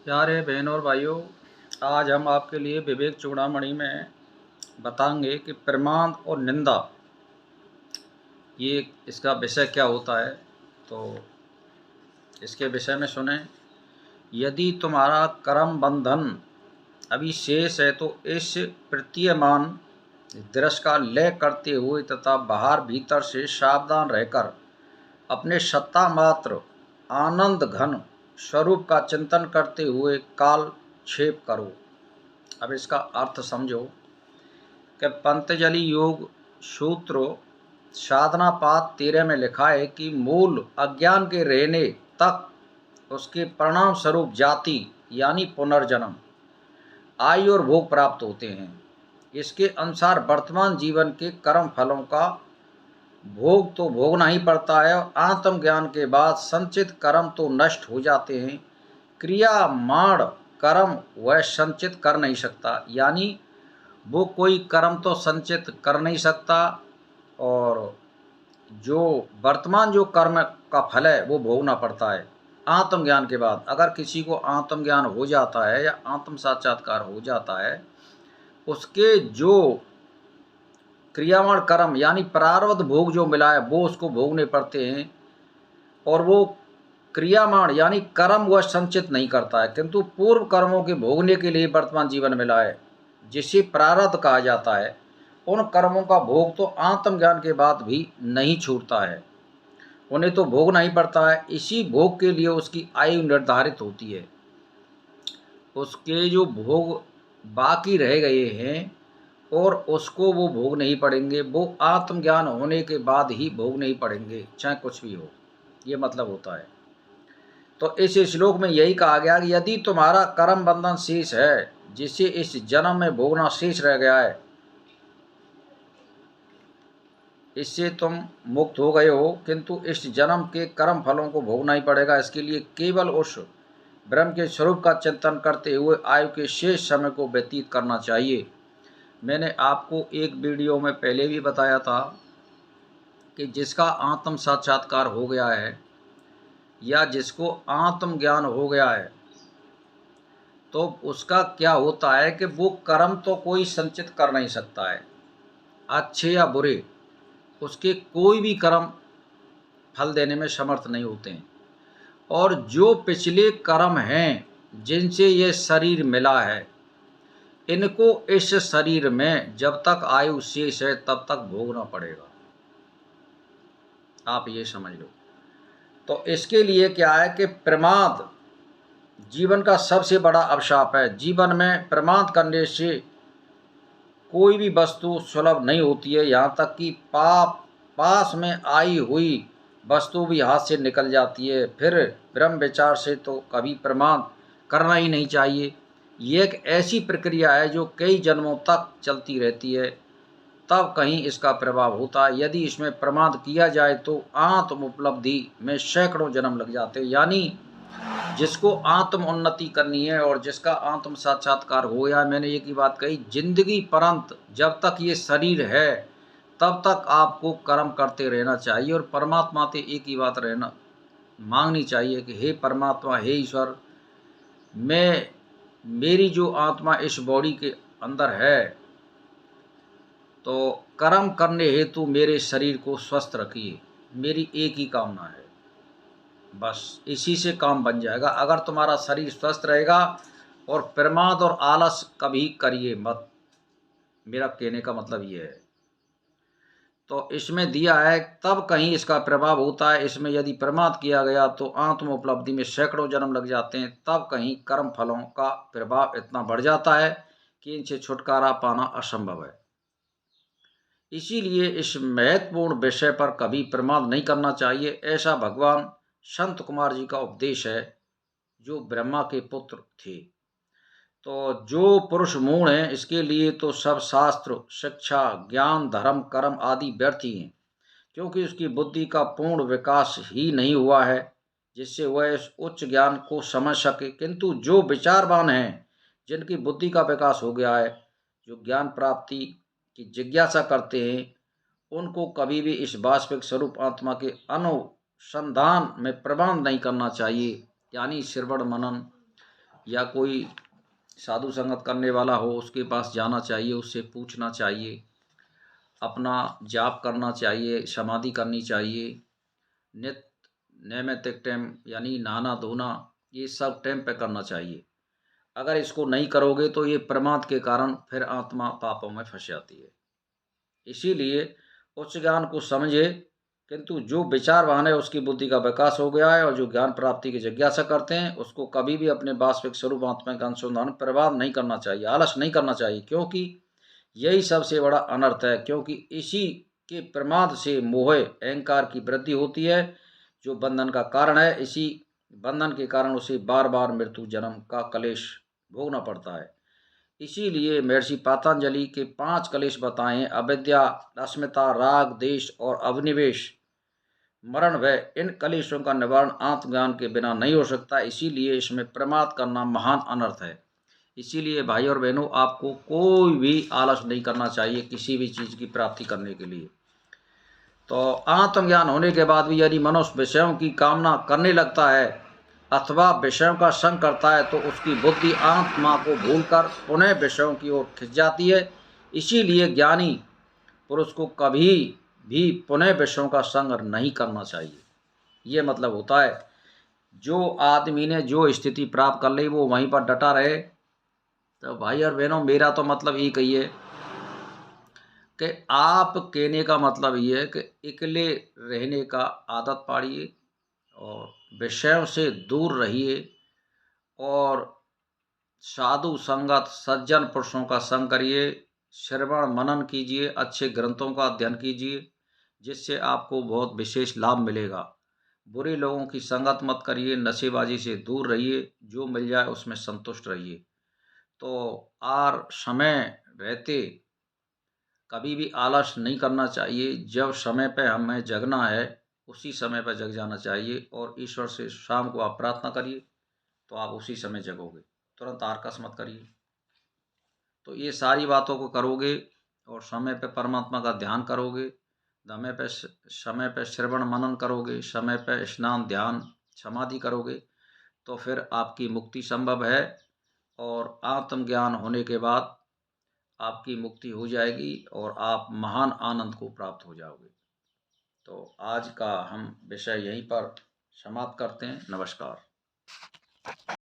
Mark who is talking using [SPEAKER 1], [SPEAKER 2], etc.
[SPEAKER 1] प्यारे बहनों और भाइयों, आज हम आपके लिए विवेक चूड़ामणि में बताएंगे कि प्रमाद और निंदा ये इसका विषय क्या होता है। तो इसके विषय में सुने। यदि तुम्हारा कर्म बंधन अभी शेष है तो इस प्रतीयमान दृश्य का लय करते हुए तथा बाहर भीतर से सावधान रहकर अपने सत्ता मात्र आनंद घन स्वरूप का चिंतन करते हुए काल क्षेप करो। अब इसका अर्थ समझो कि पतंजलि योग सूत्र साधना पाद 13 में लिखा है कि मूल अज्ञान के रहने तक उसके परिणाम स्वरूप जाति यानी पुनर्जन्म, आयु और भोग प्राप्त होते हैं। इसके अनुसार वर्तमान जीवन के कर्म फलों का भोग तो भोगना ही पड़ता है और आत्मज्ञान के बाद संचित कर्म तो नष्ट हो जाते हैं। क्रियामाण कर्म वह संचित कर नहीं सकता, यानी वो कोई कर्म तो संचित कर नहीं सकता और जो वर्तमान जो कर्म का फल है वो भोगना पड़ता है आत्मज्ञान के बाद। अगर किसी को आत्मज्ञान हो जाता है या आत्म साक्षात्कार हो जाता है, उसके जो क्रियावान कर्म यानी प्रारब्ध भोग जो मिला है वो उसको भोगने पड़ते हैं और वो क्रियामाण यानी कर्म वह संचित नहीं करता है, किंतु पूर्व कर्मों के भोगने के लिए वर्तमान जीवन मिला है जिसे प्रारब्ध कहा जाता है। उन कर्मों का भोग तो आत्मज्ञान के बाद भी नहीं छूटता है, उन्हें तो भोगना ही पड़ता है। इसी भोग के लिए उसकी आयु निर्धारित होती है। उसके जो भोग बाकी रह गए हैं और उसको वो भोग नहीं पड़ेंगे, वो आत्मज्ञान होने के बाद ही भोग नहीं पड़ेंगे, चाहे कुछ भी हो। ये मतलब होता है। तो इस श्लोक में यही कहा गया कि यदि तुम्हारा कर्म बंधन शेष है जिसे इस जन्म में भोगना शेष रह गया है, इससे तुम मुक्त हो गए हो, किंतु इस जन्म के कर्म फलों को भोगना ही पड़ेगा। इसके लिए केवल उस ब्रह्म के स्वरूप का चिंतन करते हुए आयु के शेष समय को व्यतीत करना चाहिए। मैंने आपको एक वीडियो में पहले भी बताया था कि जिसका आत्म साक्षात्कार हो गया है या जिसको आत्मज्ञान हो गया है, तो उसका क्या होता है कि वो कर्म तो कोई संचित कर नहीं सकता है, अच्छे या बुरे। उसके कोई भी कर्म फल देने में समर्थ नहीं होते हैं। और जो पिछले कर्म हैं जिनसे ये शरीर मिला है, इनको इस शरीर में जब तक आयु शेष है तब तक भोगना पड़ेगा। आप ये समझ लो। तो इसके लिए क्या है कि प्रमाद जीवन का सबसे बड़ा अभिशाप है। जीवन में प्रमाद करने से कोई भी वस्तु सुलभ नहीं होती है, यहाँ तक कि पास में आई हुई वस्तु भी हाथ से निकल जाती है। फिर ब्रह्म विचार से तो कभी प्रमाद करना ही नहीं चाहिए। ये एक ऐसी प्रक्रिया है जो कई जन्मों तक चलती रहती है, तब कहीं इसका प्रभाव होता है। यदि इसमें प्रमाद किया जाए तो आत्म उपलब्धि में सैकड़ों जन्म लग जाते हैं। यानी जिसको आत्म उन्नति करनी है और जिसका आत्म साक्षात्कार हो गया, मैंने एक ही बात कही, जिंदगी परंत जब तक ये शरीर है तब तक आपको कर्म करते रहना चाहिए और परमात्मा से एक ही बात रहना मांगनी चाहिए कि हे परमात्मा, हे ईश्वर, मैं मेरी जो आत्मा इस बॉडी के अंदर है, तो कर्म करने हेतु मेरे शरीर को स्वस्थ रखिए। मेरी एक ही कामना है, बस इसी से काम बन जाएगा। अगर तुम्हारा शरीर स्वस्थ रहेगा। और प्रमाद और आलस कभी करिए मत, मेरा कहने का मतलब ये है। तो इसमें दिया है तब कहीं इसका प्रभाव होता है। इसमें यदि प्रमाद किया गया तो आत्म उपलब्धि में सैकड़ों जन्म लग जाते हैं, तब कहीं कर्म फलों का प्रभाव इतना बढ़ जाता है कि इनसे छुटकारा पाना असंभव है। इसीलिए इस महत्वपूर्ण विषय पर कभी प्रमाद नहीं करना चाहिए, ऐसा भगवान संत कुमार जी का उपदेश है, जो ब्रह्मा के पुत्र थे। तो जो पुरुष मूढ़ है, इसके लिए तो सब शास्त्र, शिक्षा, ज्ञान, धर्म, कर्म आदि व्यर्थ ही हैं, क्योंकि उसकी बुद्धि का पूर्ण विकास ही नहीं हुआ है जिससे वह इस उच्च ज्ञान को समझ सके। किंतु जो विचारवान हैं, जिनकी बुद्धि का विकास हो गया है, जो ज्ञान प्राप्ति की जिज्ञासा करते हैं, उनको कभी भी इस वास्तविक स्वरूप आत्मा के अनुसंधान में प्रबंध नहीं करना चाहिए, यानी श्रवण मनन या कोई साधु संगत करने वाला हो उसके पास जाना चाहिए, उससे पूछना चाहिए, अपना जाप करना चाहिए, समाधि करनी चाहिए, नित्य नैमित्तिक टाइम यानी नहाना धोना ये सब टाइम पे करना चाहिए। अगर इसको नहीं करोगे तो ये प्रमाद के कारण फिर आत्मा पापों में फंस जाती है। इसीलिए उच्च ज्ञान को समझे, किंतु जो विचारवान है उसकी बुद्धि का विकास हो गया है और जो ज्ञान प्राप्ति की जिज्ञासा करते हैं उसको कभी भी अपने वास्तविक स्वरूप आत्मा का अनुसंधान प्रवाद नहीं करना चाहिए, आलस नहीं करना चाहिए, क्योंकि यही सबसे बड़ा अनर्थ है। क्योंकि इसी के प्रमाद से मोह अहंकार की वृद्धि होती है जो बंधन का कारण है। इसी बंधन के कारण उसे बार बार मृत्यु जन्म का कलेश भोगना पड़ता है। इसीलिए महर्षि पातंजलि के 5 कलेश बताएं: अविद्या, अस्मिता, राग, देश और अभिनिवेश, मरण भय। इन कलेशों का निवारण आत्मज्ञान के बिना नहीं हो सकता। इसीलिए इसमें प्रमाद करना महान अनर्थ है। इसीलिए भाई और बहनों, आपको कोई भी आलस नहीं करना चाहिए किसी भी चीज़ की प्राप्ति करने के लिए। तो आत्मज्ञान होने के बाद भी यदि मनुष्य विषयों की कामना करने लगता है अथवा विषयों का संग करता है तो उसकी बुद्धि आत्मा को भूलकर पुनः विषयों की ओर खिंच जाती है। इसीलिए ज्ञानी पुरुष को कभी भी पुनः विषयों का संग नहीं करना चाहिए। ये मतलब होता है जो आदमी ने जो स्थिति प्राप्त कर ली वो वहीं पर डटा रहे। तो भाई और बहनों, मेरा तो मतलब ये कहिए कि आप कहने का मतलब ये है कि अकेले रहने का आदत पाड़िए और विषयों से दूर रहिए और साधु संगत सज्जन पुरुषों का संग करिए, श्रवण मनन कीजिए, अच्छे ग्रंथों का अध्ययन कीजिए, जिससे आपको बहुत विशेष लाभ मिलेगा। बुरे लोगों की संगत मत करिए, नशेबाजी से दूर रहिए, जो मिल जाए उसमें संतुष्ट रहिए। तो आर समय रहते कभी भी आलस नहीं करना चाहिए। जब समय पे हमें जगना है उसी समय पर जग जाना चाहिए और ईश्वर से शाम को आप प्रार्थना करिए तो आप उसी समय जगोगे, तुरंत आरकस मत करिए। तो ये सारी बातों को करोगे और समय पे परमात्मा का ध्यान करोगे, समय पे श्रवण मनन करोगे, समय पे स्नान ध्यान समाधि करोगे, तो फिर आपकी मुक्ति संभव है और आत्मज्ञान होने के बाद आपकी मुक्ति हो जाएगी और आप महान आनंद को प्राप्त हो जाओगे। तो आज का हम विषय यहीं पर समाप्त करते हैं। नमस्कार।